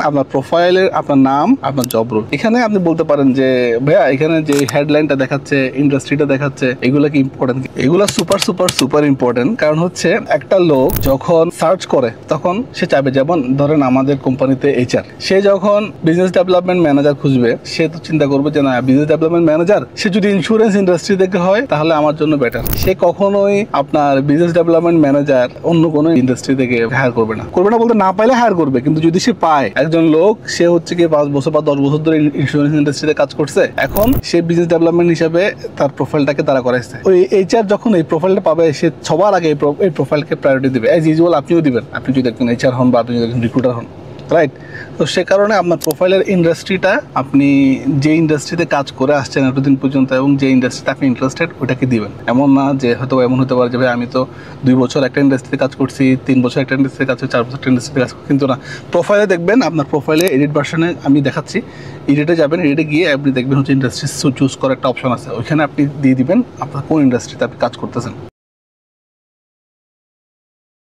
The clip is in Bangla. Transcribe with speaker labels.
Speaker 1: আপনার প্রোফাইলের আপনার নাম, আপনার জব রোল। এখানে আপনি বলতে পারেন যে ভাইয়া এখানে যে হেডলাইনটা দেখাচ্ছে, ইন্ডাস্ট্রিটা দেখাচ্ছে, এগুলো কি ইম্পর্টেন্ট? এগুলো সুপার সুপার সুপার ইম্পর্টেন্ট। কারণ হচ্ছে একটা লোক যখন সার্চ করে তখন সে চাইবে, যেমন ধরেন আমাদের কোম্পানিতে এইচআর, সে যখন বিজনেস ডেভেলপমেন্ট ম্যানেজার খুঁজবে, সে তো চিন্তা করবে যে না, বিজনেস ডেভেলপমেন্ট ম্যানেজার সে যদি ইন্স্যুরেন্স ইন্ডাস্ট্রি থেকে হয় তাহলে আমার জন্য বেটার। সে কখনোই আপনার বিজনেস ডেভেলপমেন্ট ম্যানেজার অন্য কোনো ইন্ডাস্ট্রি থেকে হায়ার করবে না। বলতে না পাইলে হায়ার করবে, কিন্তু যদি সে পায়, একজন লোক সে হচ্ছে কি 5 বছর বা 10 বছর ধরে ইন্স্যুরেন্স ইন্ডাস্ট্রিতে কাজ করছে, এখন সে বিজনেস ডেভেলপমেন্ট হিসাবে তার প্রোফাইলটাকে তারা করাইছে, ওই এইচআর যখন এই প্রোফাইলটা পাবে, সে সবার আগে এই প্রোফাইলকে প্রায়োরিটি দিবে। অ্যাজ ইউজুয়াল আপনিও দিবেন, আপনি যদি একজন এইচআর হন বা আপনি যদি একজন রিক্রুটার হন, রাইট? তো সে কারণে আপনার প্রোফাইলের ইন্ডাস্ট্রিটা, আপনি যে ইন্ডাস্ট্রিতে কাজ করে আসছেন এতদিন পর্যন্ত এবং যে ইন্ডাস্ট্রিতে আপনি ইন্টারেস্টেড ওটাকে দিবেন। এমন না যে হয়তো এমন হতে পারে যে ভাই আমি তো 2 বছর একটা ইন্ডাস্ট্রিতে কাজ করছি, 3 বছর একটা ইন্ডাস্ট্রিতে কাজ করছি, 4 বছর একটা ইন্ডাস্ট্রিতে কাজ করছি, কিন্তু না, প্রোফাইলে দেখবেন, আপনার প্রোফাইলে এডিট ভার্সনে আমি দেখাচ্ছি, এডিটে যাবেন, এডিটে গিয়ে আপনি দেখবেন হচ্ছে ইন্ডাস্ট্রি চুজ করার একটা অপশন আছে, ওইখানে আপনি দিয়ে দিবেন আপনার কোন ইন্ডাস্ট্রিতে আপনি কাজ করতেছেন।